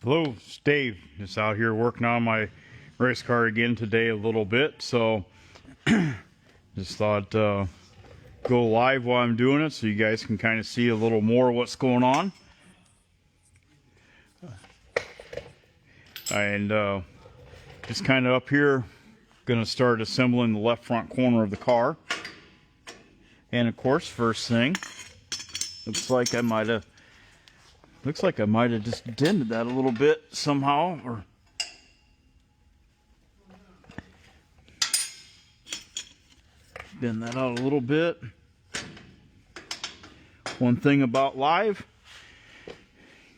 Hello, it's Dave. Just out here working on my race car again today a little bit. So just thought go live while I'm doing it so you guys can kind of see a little more what's going on. And just kind of up here, going to start assembling the left front corner of the car. And of course, first thing, looks like I might have just dented that a little bit somehow, or bend that out a little bit. One thing about live,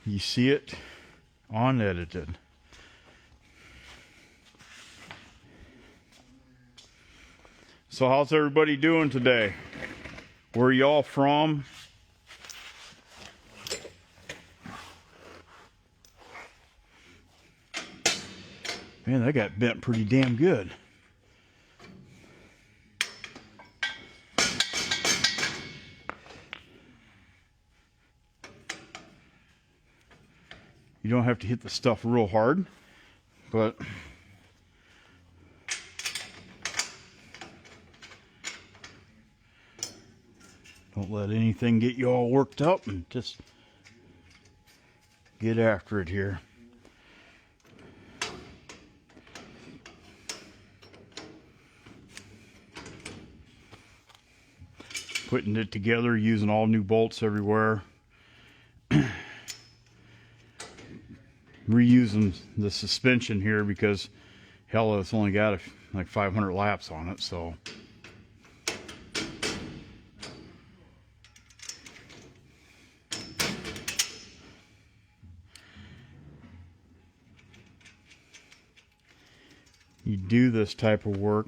you see it unedited. So how's everybody doing today? Where are y'all from? Man, that got bent pretty damn good. You don't have to hit the stuff real hard, but don't let anything get you all worked up, and just get after it here. Putting it together, using all new bolts everywhere. Reusing the suspension here because hell, it's only got like 500 laps on it, so you do this type of work.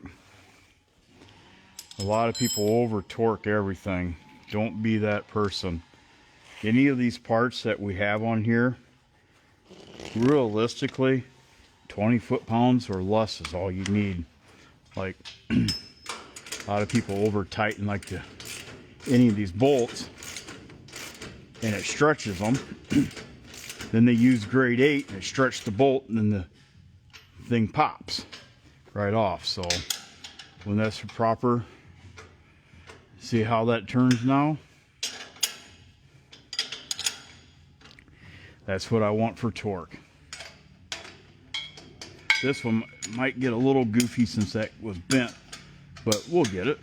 A lot of people over torque everything. Don't be that person. Any of these parts that we have on here, realistically, 20 foot-pounds or less is all you need. Like, a lot of people over tighten like any of these bolts, and it stretches them. Then they use grade 8 and they stretch the bolt, and then the thing pops right off. So when that's proper, see how that turns now? That's what I want for torque. This one might get a little goofy since that was bent, but we'll get it.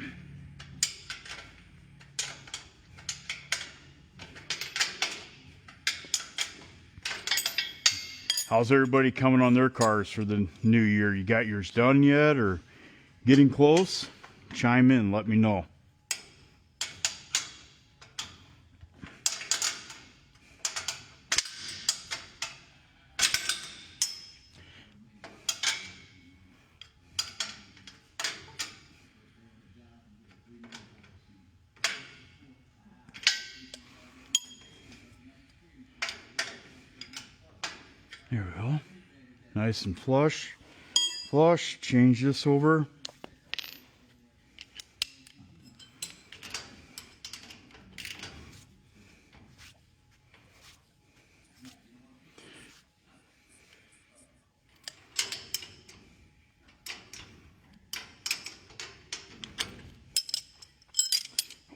How's everybody coming on their cars for the new year? You got yours done yet or getting close? Chime in, let me know. There we go. Nice and flush. Flush. Change this over.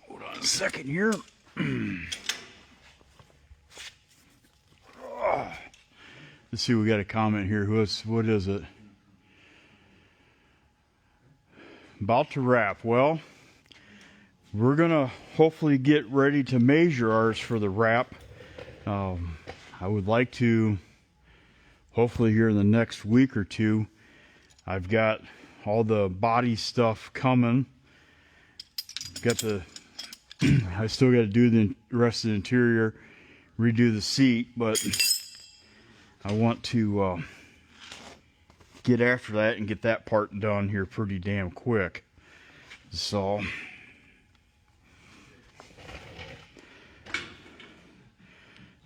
Hold on a second here. Let's see, we got a comment here. What is it? About to wrap. Well, we're gonna hopefully get ready to measure ours for the wrap. I would like to, hopefully here in the next week or two, I've got all the body stuff coming. Got I still got to do the rest of the interior, redo the seat, but I want to get after that and get that part done here pretty damn quick. So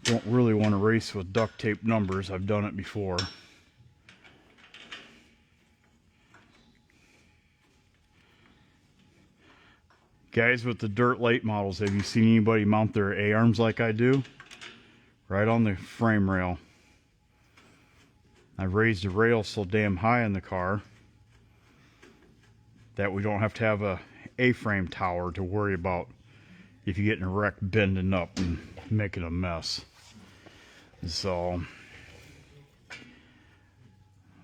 don't really want to race with duct tape numbers. I've done it before. Guys with the dirt late models, have you seen anybody mount their A-arms like I do? Right on the frame rail. I raised the rail so damn high in the car that we don't have to have a A-frame tower to worry about if you get in a wreck bending up and making a mess. So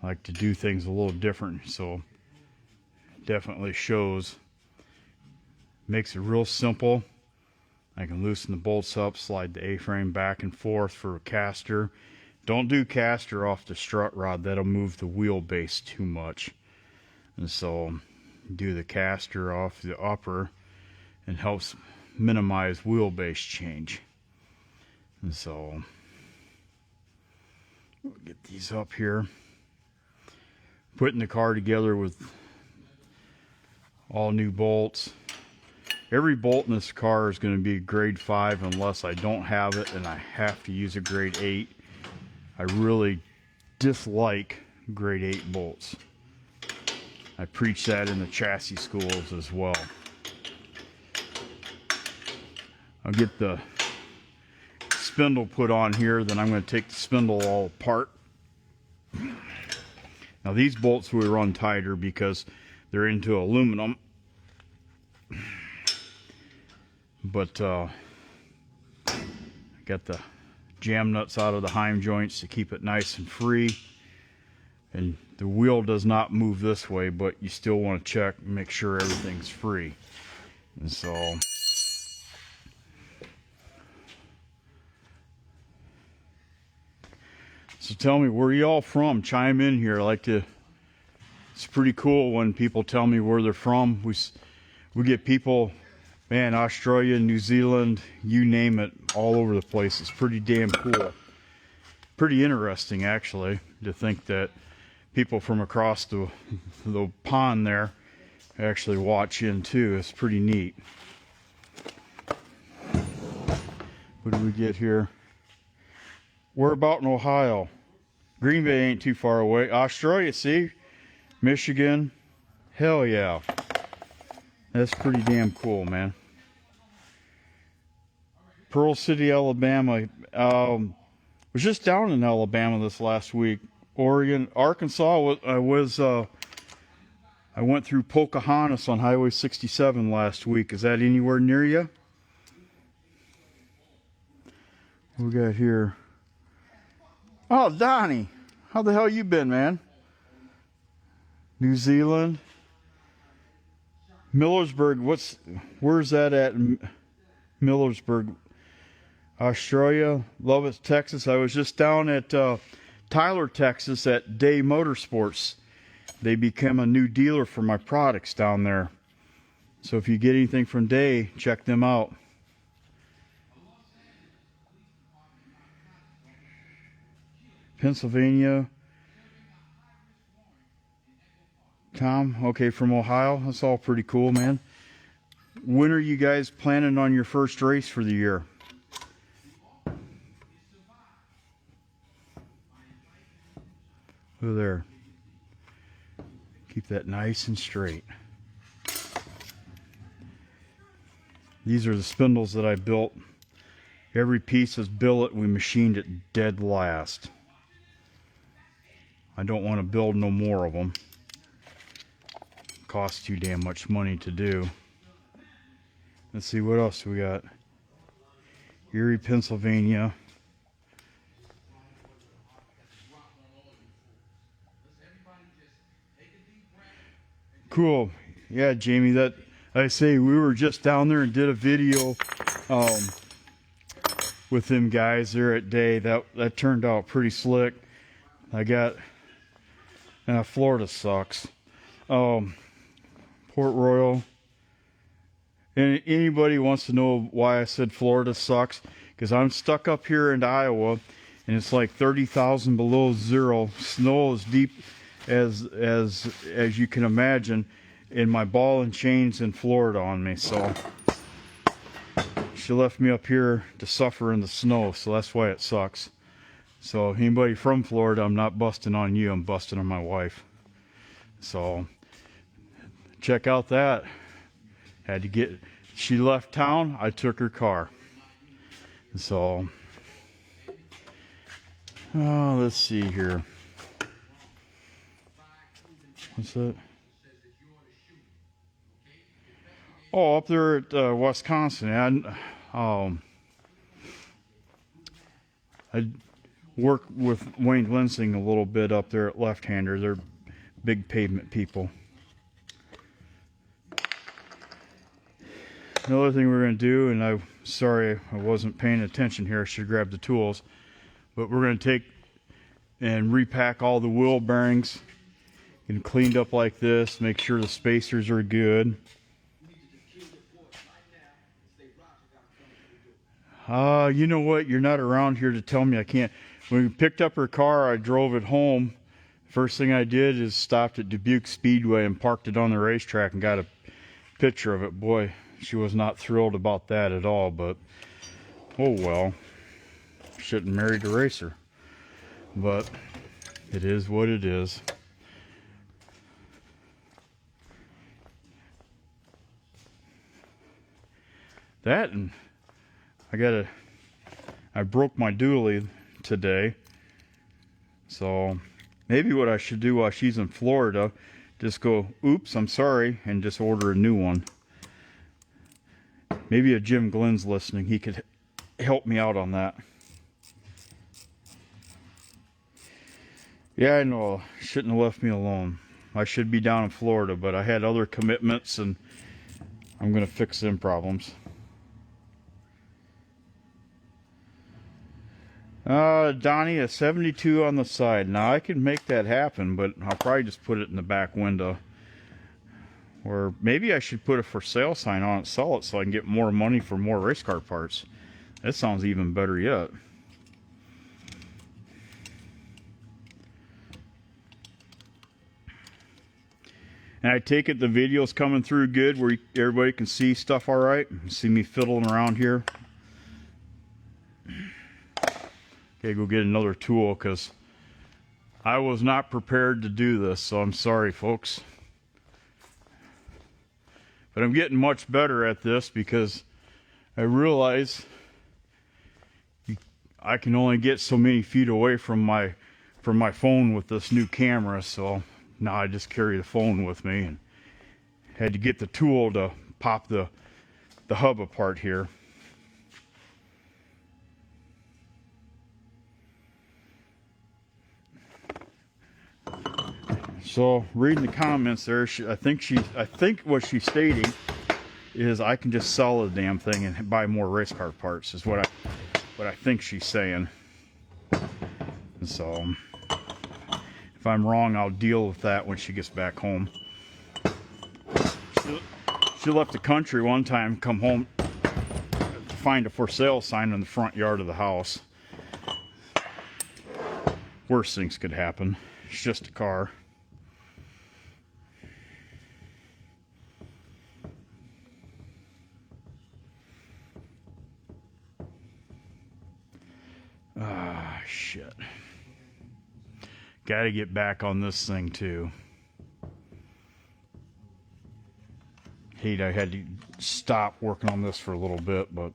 I like to do things a little different, so definitely shows. Makes it real simple. I can loosen the bolts up, slide the A-frame back and forth for a caster. Don't do caster off the strut rod, that'll move the wheelbase too much. And so do the caster off the upper and helps minimize wheelbase change. And so we'll get these up here. Putting the car together with all new bolts. Every bolt in this car is going to be grade 5 unless I don't have it and I have to use a grade 8. I really dislike grade 8 bolts. I preach that in the chassis schools as well. I'll get the spindle put on here, then I'm going to take the spindle all apart. Now these bolts will run tighter because they're into aluminum. But I got the jam nuts out of the heim joints to keep it nice and free. And the wheel does not move this way, but you still want to check and make sure everything's free. And so tell me, where y'all from? Chime in here. I like to. It's pretty cool when people tell me where they're from. We get people, man, Australia, New Zealand, you name it, all over the place. It's pretty damn cool. Pretty interesting, actually, to think that people from across the pond there actually watch in too. It's pretty neat. What do we get here? We're about in Ohio. Green Bay ain't too far away. Australia, see? Michigan. Hell yeah. That's pretty damn cool, man. Pearl City, Alabama. Was just down in Alabama this last week. Oregon, Arkansas. I went through Pocahontas on Highway 67 last week. Is that anywhere near you? What we got here? Oh, Donnie. How the hell you been, man? New Zealand. Millersburg. Where's that at? Millersburg. Australia. Lubbock, Texas. I was just down at Tyler, Texas at Day Motorsports. They became a new dealer for my products down there. So if you get anything from Day, check them out. Pennsylvania. Tom, okay, from Ohio. That's all pretty cool, man. When are you guys planning on your first race for the year? Over there. Keep that nice and straight. These are the spindles that I built. Every piece is billet. We machined it dead last. I don't want to build no more of them. Costs too damn much money to do. Let's see what else we got. Erie, Pennsylvania. Cool. Yeah, Jamie, that I say we were just down there and did a video with them guys there at Day. That turned out pretty slick. I got Florida sucks. Port Royal. And anybody wants to know why I said Florida sucks? Because I'm stuck up here in Iowa, and it's like 30,000 below zero. Snow as deep as you can imagine, and my ball and chain's in Florida on me. So she left me up here to suffer in the snow, so that's why it sucks. So anybody from Florida, I'm not busting on you, I'm busting on my wife. So check out that. She left town, I took her car. So let's see here. What's that? Oh, up there at Wisconsin. I work with Wayne Linsing a little bit up there at Left Hander. They're big pavement people. Another thing we're going to do, and I'm sorry I wasn't paying attention here, I should have grabbed the tools, but we're going to take and repack all the wheel bearings and cleaned up like this, make sure the spacers are good. You know what? You're not around here to tell me I can't. When we picked up her car, I drove it home. First thing I did is stopped at Dubuque Speedway and parked it on the racetrack and got a picture of it. Boy, she was not thrilled about that at all, but oh well. Shouldn't marry a racer. But it is what it is. That, and I broke my dually today. So maybe what I should do while she's in Florida, just go, oops, I'm sorry, and just order a new one. Maybe if Jim Glenn's listening, he could help me out on that. Yeah, I know, shouldn't have left me alone. I should be down in Florida, but I had other commitments and I'm gonna fix them problems. Donnie, a 72 on the side. Now I can make that happen, but I'll probably just put it in the back window. Or maybe I should put a for sale sign on it, sell it so I can get more money for more race car parts. That sounds even better yet. And I take it the video's coming through good where everybody can see stuff all right? See me fiddling around here? Okay, go get another tool because I was not prepared to do this, so I'm sorry, folks. But I'm getting much better at this because I realize I can only get so many feet away from my phone with this new camera, so now I just carry the phone with me and had to get the tool to pop the hub apart here. So reading the comments there, I think what she's stating is I can just sell the damn thing and buy more race car parts is what I think she's saying. And so if I'm wrong, I'll deal with that when she gets back home. She left the country one time, come home to find a for sale sign in the front yard of the house. Worst things could happen. It's just a car. Ah, shit. Gotta get back on this thing too. Hate I had to stop working on this for a little bit, but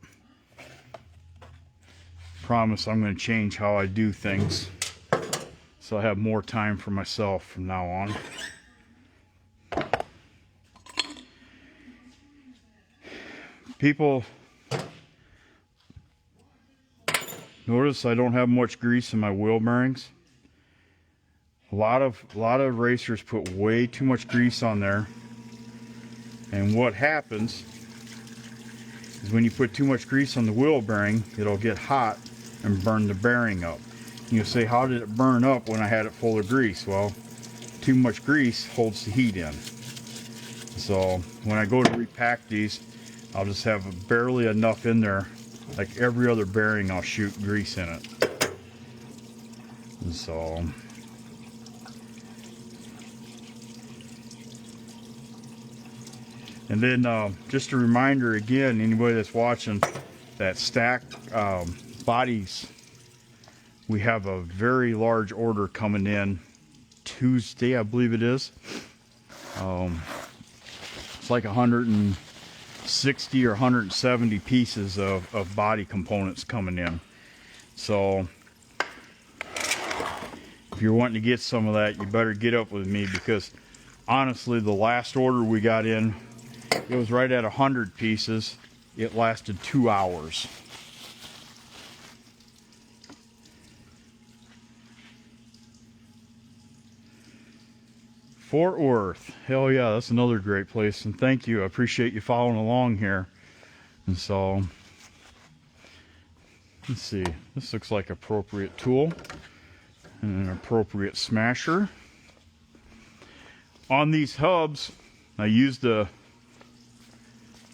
promise I'm going to change how I do things so I have more time for myself from now on. People, notice I don't have much grease in my wheel bearings. A lot of racers put way too much grease on there. And what happens is when you put too much grease on the wheel bearing, it'll get hot and burn the bearing up. You'll say, how did it burn up when I had it full of grease? Well, too much grease holds the heat in. So when I go to repack these, I'll just have barely enough in there. Like every other bearing, I'll shoot grease in it. And so and then just a reminder again, anybody that's watching, that stacked bodies, we have a very large order coming in Tuesday, I believe it is. It's like 160 or 170 pieces of body components coming in. So if you're wanting to get some of that, you better get up with me because honestly, the last order we got in, it was right at 100 pieces. It lasted 2 hours. Fort Worth. Hell yeah, that's another great place. And thank you. I appreciate you following along here. And so, let's see. This looks like appropriate tool and an appropriate smasher. On these hubs, I used the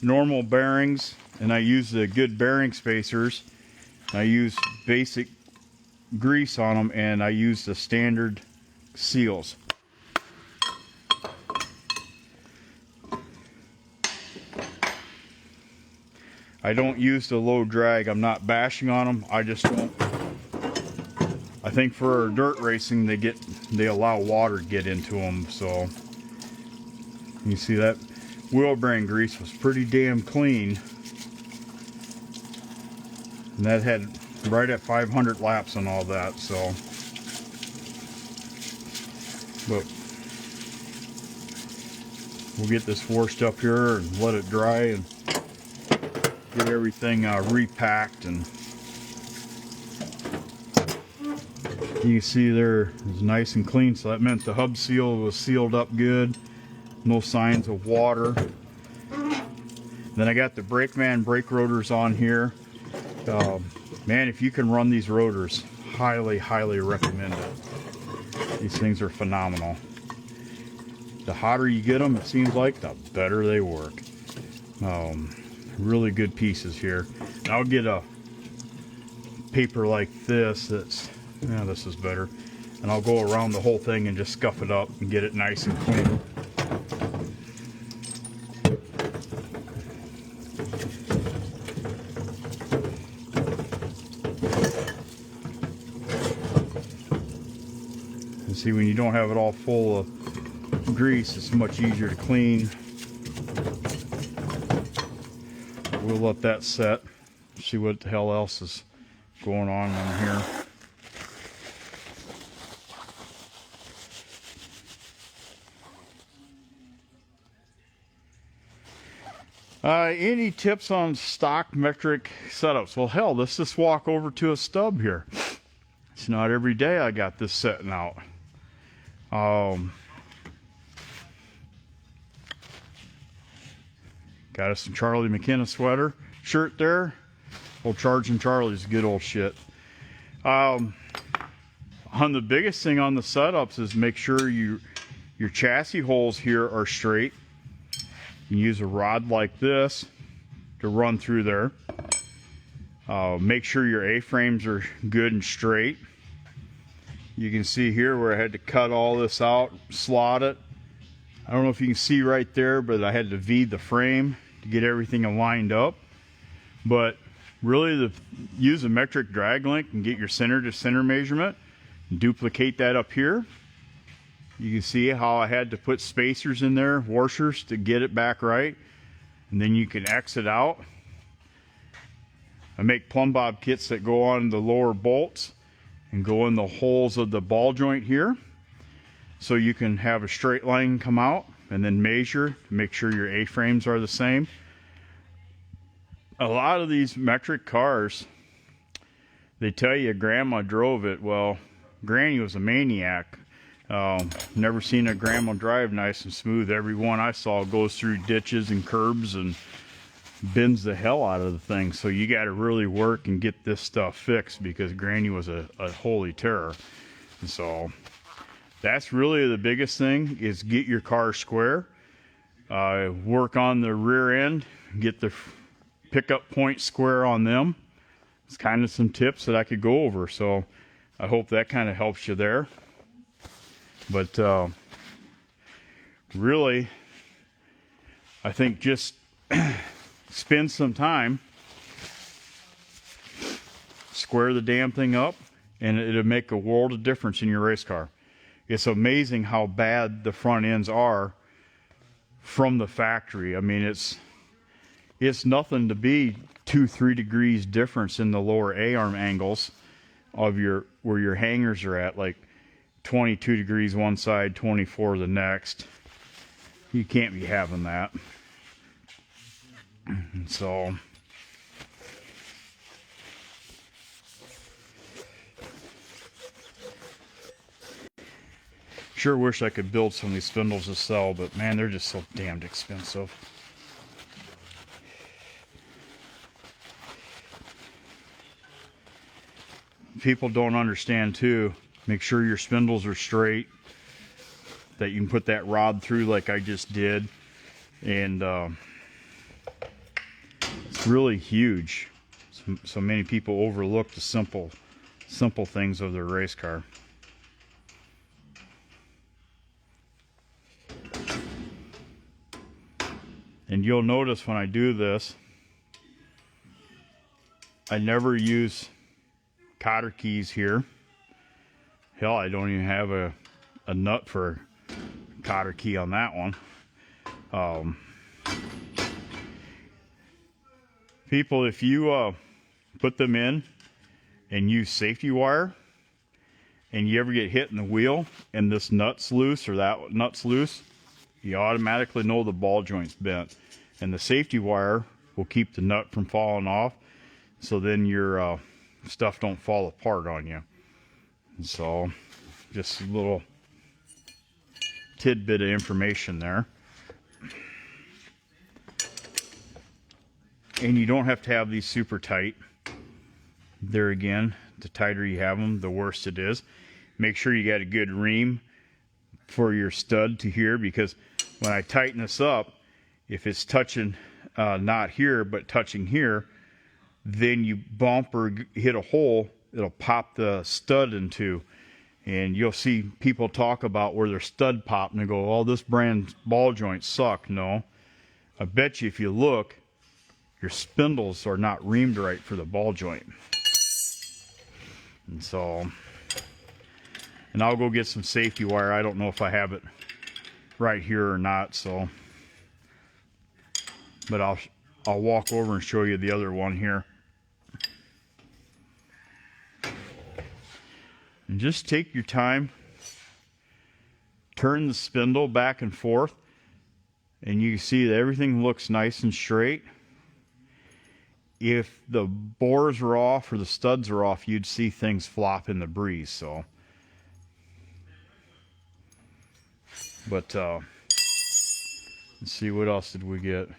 normal bearings and I used the good bearing spacers. I used basic grease on them and I used the standard seals. I don't use the low drag. I'm not bashing on them. I just don't. I think for dirt racing, they allow water to get into them. So you see that wheel bearing grease was pretty damn clean, and that had right at 500 laps and all that. So, but we'll get this washed up here and let it dry and get everything repacked. And you can see there it's nice and clean, so that meant the hub seal was sealed up good, no signs of water. Then I got the Brakeman brake rotors on here. Man, if you can run these rotors, highly recommend it. These things are phenomenal. The hotter you get them, it seems like, the better they work. Really good pieces here. And I'll get a paper like this that's, yeah, this is better, and I'll go around the whole thing and just scuff it up and get it nice and clean. And see, when you don't have it all full of grease, it's much easier to clean. We'll let that set, see what the hell else is going on in here. Any tips on stock metric setups? Well, hell, let's just walk over to a stub here. It's not every day I got this setting out. Got us some Charlie McKenna sweater shirt there. Old Charging Charlie's good old shit. On the biggest thing on the setups is make sure your chassis holes here are straight. You can use a rod like this to run through there. Make sure your A-frames are good and straight. You can see here where I had to cut all this out, slot it. I don't know if you can see right there, but I had to V the frame to get everything lined up. But really, use a metric drag link and get your center to center measurement. Duplicate that up here. You can see how I had to put spacers in there, washers, to get it back right. And then you can X it out. I make plumb bob kits that go on the lower bolts and go in the holes of the ball joint here. So you can have a straight line come out and then measure to make sure your A-frames are the same. A lot of these metric cars, they tell you grandma drove it. Well, Granny was a maniac. Never seen a grandma drive nice and smooth. Every one I saw goes through ditches and curbs and bends the hell out of the thing. So you got to really work and get this stuff fixed, because Granny was a holy terror. And so that's really the biggest thing, is get your car square. Work on the rear end, get the pickup point square on them. It's kind of some tips that I could go over. So I hope that kind of helps you there. But really, I think just spend some time, square the damn thing up, and it'll make a world of difference in your race car. It's amazing how bad the front ends are from the factory. I mean, it's nothing to be 2-3 degrees difference in the lower A-arm angles of where your hangers are at, like 22 degrees one side, 24 the next. you can't be having that. And so sure wish I could build some of these spindles to sell, but man, they're just so damned expensive. People don't understand too, make sure your spindles are straight, that you can put that rod through like I just did. And it's really huge. So many people overlook the simple things of their race car. And you'll notice when I do this, I never use cotter keys here. Hell, I don't even have a nut for a cotter key on that one. People, if you put them in and use safety wire, and you ever get hit in the wheel and this nut's loose or that nut's loose, you automatically know the ball joint's bent. And the safety wire will keep the nut from falling off, so then your stuff don't fall apart on you. And so just a little tidbit of information there. And you don't have to have these super tight. There again, the tighter you have them, the worse it is. Make sure you got a good ream for your stud to here, because when I tighten this up, if it's touching not here but touching here, then you bump or hit a hole, it'll pop the stud in two. And you'll see people talk about where their stud pop and they go, oh, this brand ball joints suck. No, I bet you if you look, your spindles are not reamed right for the ball joint. And so, and I'll go get some safety wire. I don't know if I have it right here or not, so, but I'll walk over and show you the other one here. And just take your time, turn the spindle back and forth, and you see that everything looks nice and straight. If the bores are off or the studs are off, you'd see things flop in the breeze. So, but let's see, what else did we get?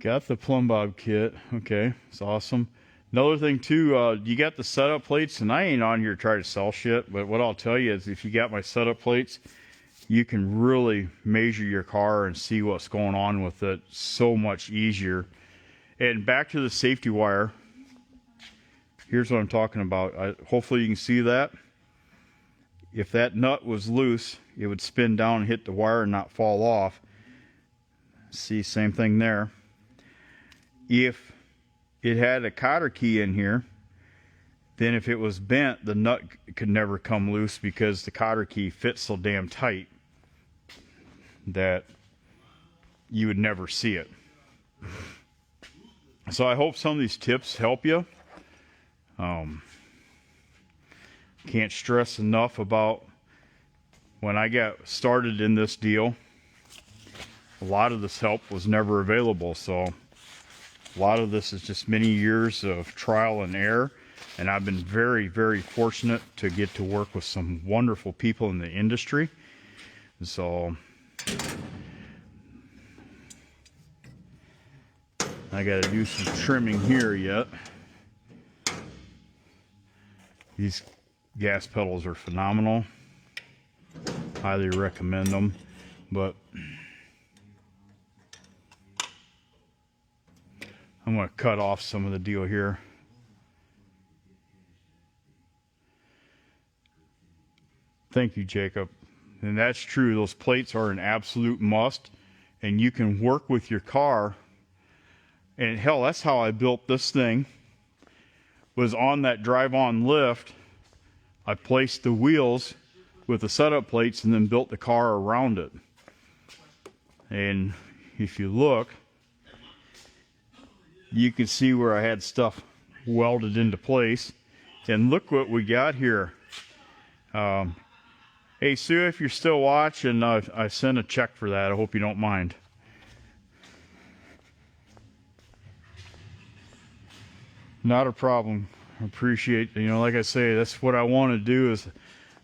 Got the plumb bob kit. Okay, it's awesome. Another thing too, you got the setup plates, and I ain't on here to try to sell shit, but what I'll tell you is if you got my setup plates, you can really measure your car and see what's going on with it so much easier. And back to the safety wire, here's what I'm talking about. Hopefully you can see that. If that nut was loose, it would spin down and hit the wire and not fall off. See, same thing there. If it had a cotter key in here, then if it was bent, the nut could never come loose because the cotter key fits so damn tight that you would never see it. So I hope some of these tips help you. Can't stress enough about when I got started in this deal, a lot of this help was never available. So a lot of this is just many years of trial and error, and I've been very, very fortunate to get to work with some wonderful people in the industry. So I got to do some trimming here yet. These gas pedals are phenomenal. Highly recommend them, but I'm going to cut off some of the deal here. Thank you, Jacob. And that's true. Those plates are an absolute must, and you can work with your car. And hell, that's how I built this thing. Was on that drive-on lift. I placed the wheels with the setup plates and then built the car around it. And if you look, you can see where I had stuff welded into place. And look what we got here. Hey, Sue, if you're still watching, I sent a check for that. I hope you don't mind. Not a problem. I appreciate, like I say, that's what I want to do is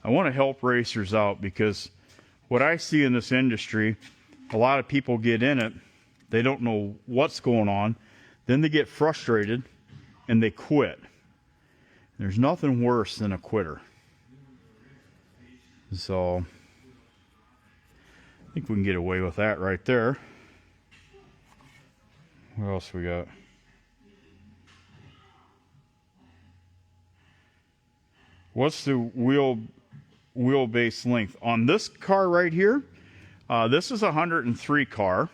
I want to help racers out, because what I see in this industry, a lot of people get in it, they don't know what's going on, then they get frustrated and they quit. There's nothing worse than a quitter. So I think we can get away with that right there. What else we got? What's the wheelbase length on this car right here? This is a 103 car,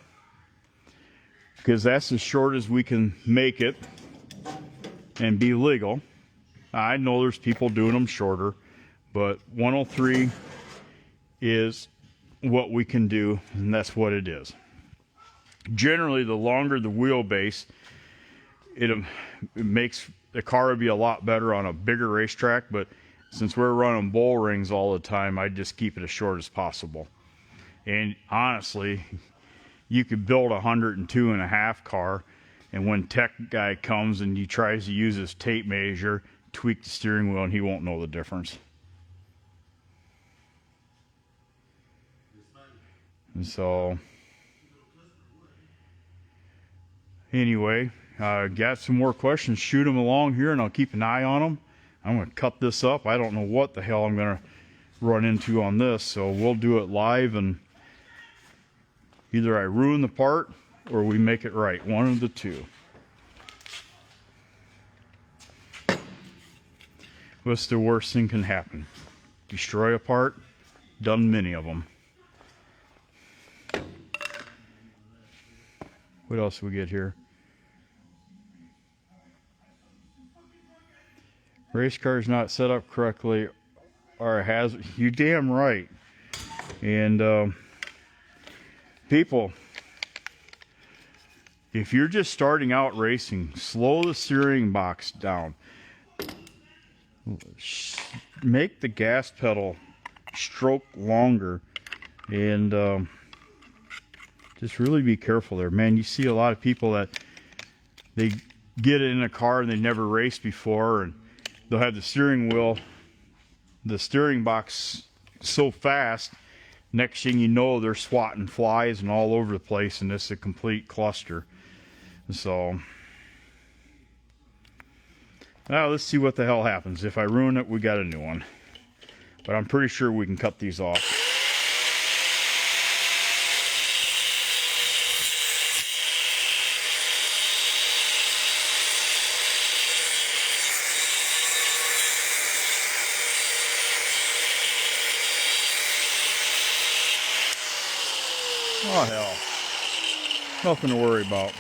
because that's as short as we can make it and be legal. I know there's people doing them shorter, but 103 is what we can do, and that's what it is. Generally, the longer the wheelbase, it makes the car be a lot better on a bigger racetrack, but since we're running bull rings all the time, I just keep it as short as possible. And honestly, you could build a 102.5 car, and when tech guy comes and he tries to use his tape measure, tweak the steering wheel, and he won't know the difference. And so, anyway, got some more questions. Shoot them along here, and I'll keep an eye on them. I'm going to cut this up. I don't know what the hell I'm going to run into on this, so we'll do it live, and either I ruin the part or we make it right. One of the two. What's the worst thing can happen? Destroy a part? Done many of them. What else do we get here? Race cars not set up correctly are a hazard. You damn right. And people, if you're just starting out racing, slow the steering box down. Make the gas pedal stroke longer, and just really be careful there, man. You see a lot of people that they get in a car and they never raced before, and they'll have the steering box so fast, next thing you know, they're swatting flies and all over the place, and it's a complete cluster. So, now let's see what the hell happens. If I ruin it, we got a new one. But I'm pretty sure we can cut these off. Oh hell, nothing to worry about.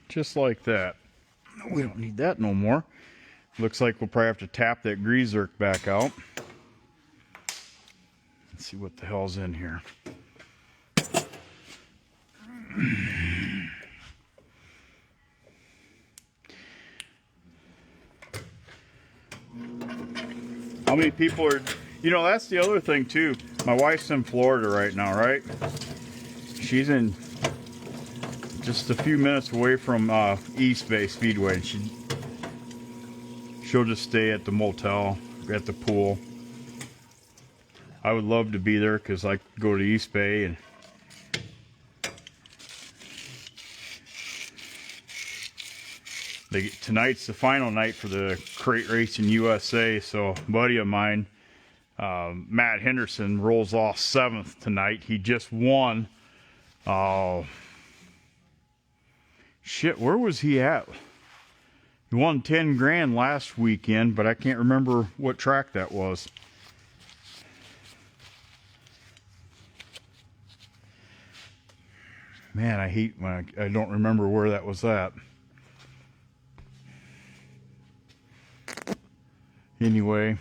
Just like that. We don't need that no more. Looks like we'll probably have to tap that grease zerk back out. Let's see what the hell's in here. How many people are, that's the other thing too. My wife's in Florida right now, right? She's in just a few minutes away from East Bay Speedway. She'll just stay at the motel, at the pool. I would love to be there because I could go to East Bay, and tonight's the final night for the crate racing USA. So a buddy of mine, Matt Henderson, rolls off 7th tonight. He just won. Shit, where was he at? He won 10 grand last weekend, but I can't remember what track that was. Man, I hate when I don't remember where that was at. Anyway,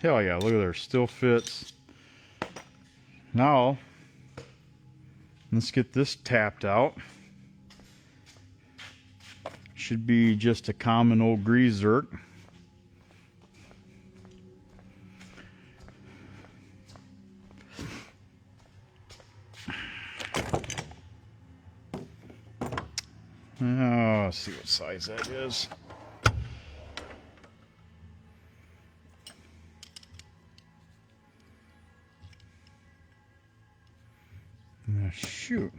hell yeah, look at there, still fits. Now, let's get this tapped out. Should be just a common old grease zerk. Let's see what size that is. Shoot.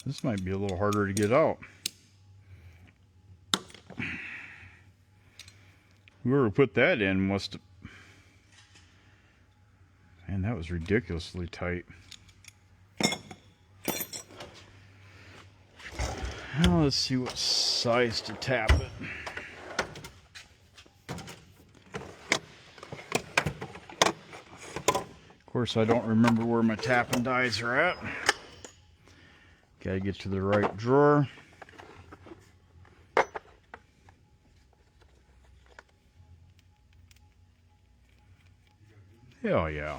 This might be a little harder to get out. Whoever put that in must have... Man, that was ridiculously tight. Now let's see what size to tap it. Of course, I don't remember where my tapping dies are at. Gotta get to the right drawer. Hell yeah.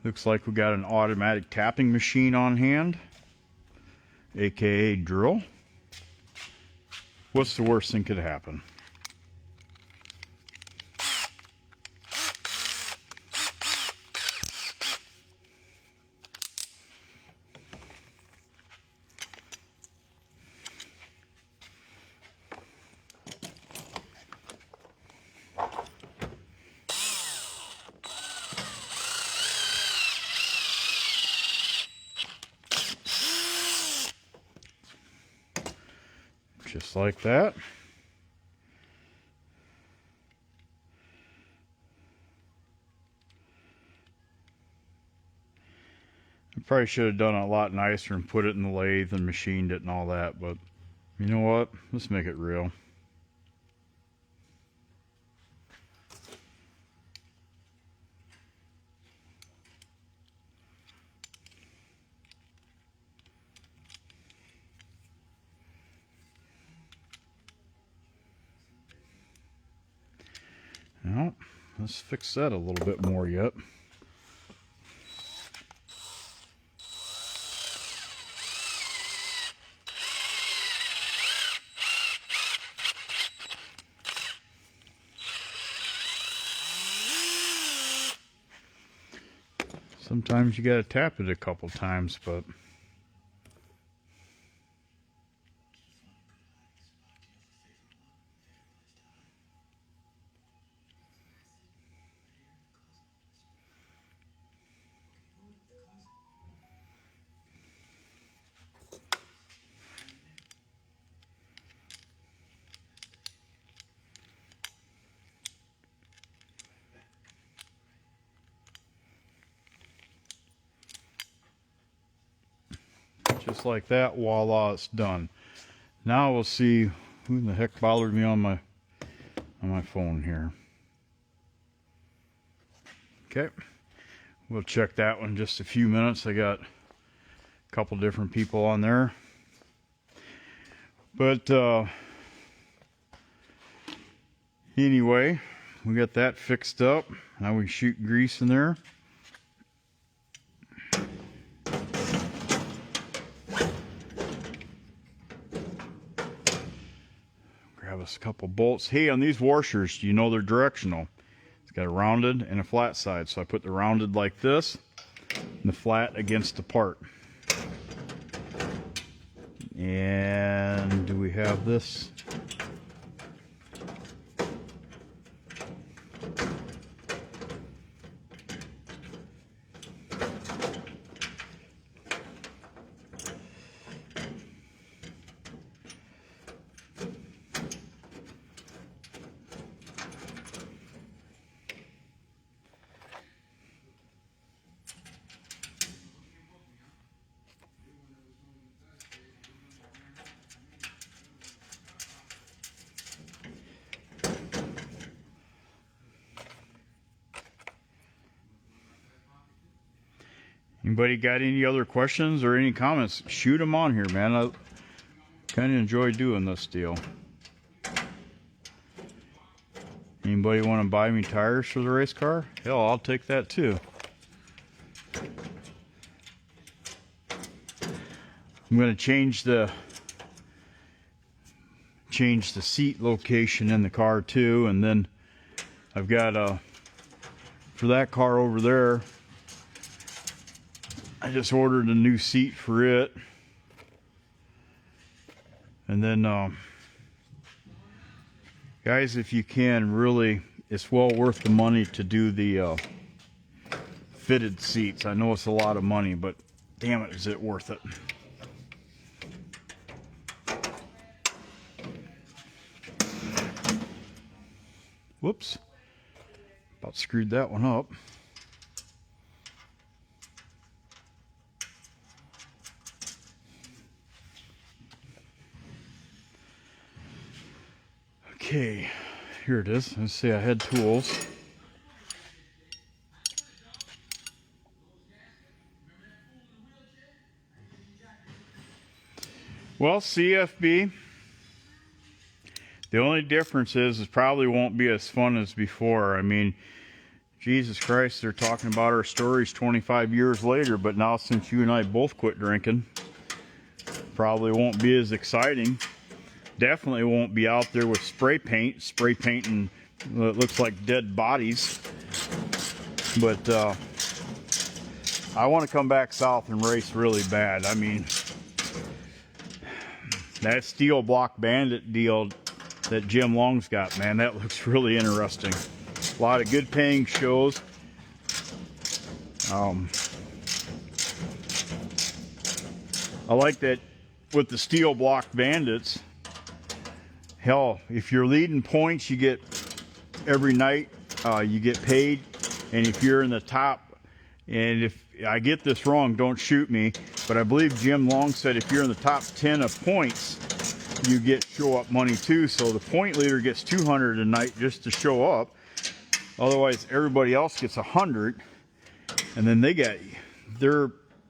Looks like we got an automatic tapping machine on hand, aka drill. What's the worst thing could happen? Just like that. I probably should have done it a lot nicer and put it in the lathe and machined it and all that, but you know what? Let's make it real. Now, let's fix that a little bit more yet. Sometimes you gotta tap it a couple times, but just like that, voila, it's done. Now we'll see who the heck bothered me on my phone here. Okay, we'll check that one in just a few minutes. I got a couple different people on there, but anyway, we got that fixed up. Now we shoot grease in there. Grab us a couple bolts. Hey, on these washers, you know they're directional. It's got a rounded and a flat side, so I put the rounded like this and the flat against the part. And do we have this? Anybody got any other questions or any comments? Shoot them on here, man. I kind of enjoy doing this deal. Anybody want to buy me tires for the race car? Hell, I'll take that too. I'm going to change the seat location in the car too, and then I've got for that car over there, I just ordered a new seat for it. And then guys, if you can, really, it's well worth the money to do the fitted seats. I know it's a lot of money, but damn it, is it worth it. Whoops, about screwed that one up. Okay, here it is. Let's see, I had tools. Well, CFB, the only difference is it probably won't be as fun as before. I mean, Jesus Christ, they're talking about our stories 25 years later, but now since you and I both quit drinking, probably won't be as exciting. Definitely won't be out there with spray painting what looks like dead bodies. But I want to come back south and race really bad. I mean, that steel block bandit deal that Jim Long's got, man, that looks really interesting. A lot of good paying shows. I like that with the steel block bandits. Hell, if you're leading points, you get every night, you get paid. And if you're in the top, and if I get this wrong, don't shoot me, but I believe Jim Long said if you're in the top 10 of points, you get show up money too. So the point leader gets 200 a night just to show up. Otherwise, everybody else gets 100. And then they get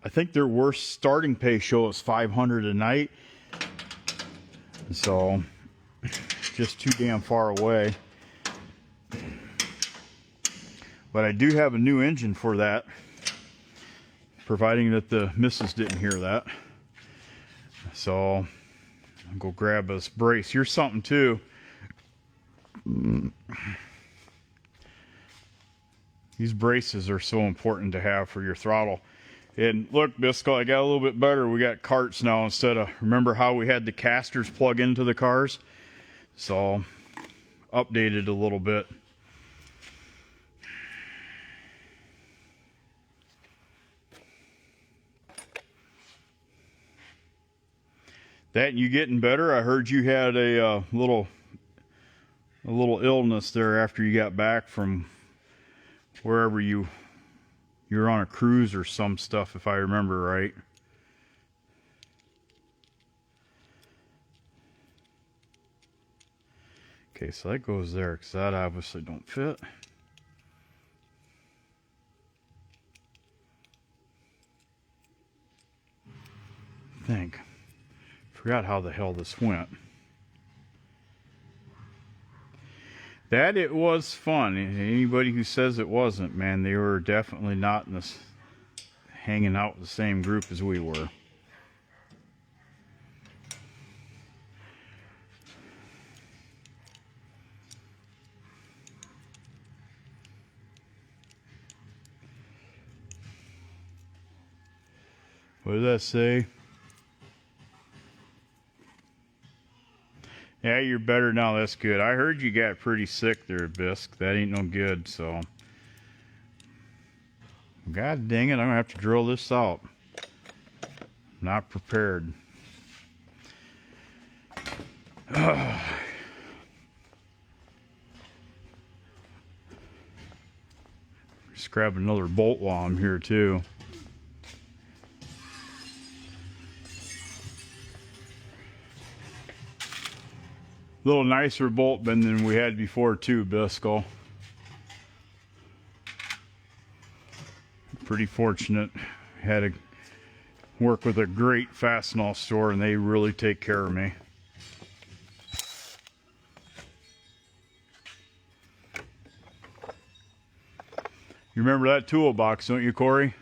I think their worst starting pay show is 500 a night. So just too damn far away. But I do have a new engine for that, providing that the missus didn't hear that. So I'll go grab us brace. Here's something too. These braces are so important to have for your throttle. And look, Bisco, I got a little bit better. We got carts now instead of, remember how we had the casters plug into the cars? So updated a little bit. That and you getting better? I heard you had a little illness there after you got back from wherever you were on a cruise or some stuff, if I remember right. Okay, so that goes there because that obviously don't fit. Forgot how the hell this went. That it was fun. Anybody who says it wasn't, man, they were definitely not in this hanging out with the same group as we were. What did that say? Yeah, you're better now. That's good. I heard you got pretty sick there, Bisque. That ain't no good, so. God dang it, I'm gonna have to drill this out. Not prepared. Just grab another bolt while I'm here too. A little nicer bolt bend than we had before too, Bisco. Pretty fortunate. had to work with a great Fastenal store, and they really take care of me. You remember that toolbox, don't you, Corey?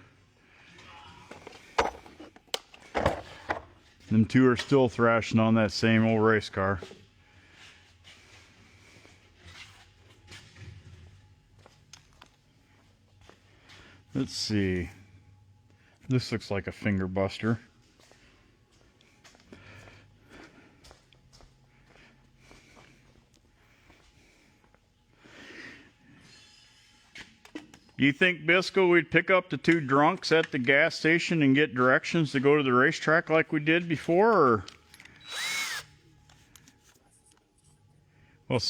Them two are still thrashing on that same old race car. Let's see. This looks like a finger buster. Do you think, Bisco, we'd pick up the two drunks at the gas station and get directions to go to the racetrack like we did before? Or? Well,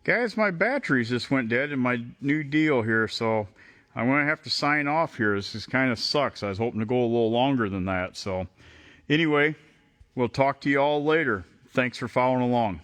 guys, my batteries just went dead in my new deal here, so I'm going to have to sign off here. This just kind of sucks. I was hoping to go a little longer than that. So anyway, we'll talk to you all later. Thanks for following along.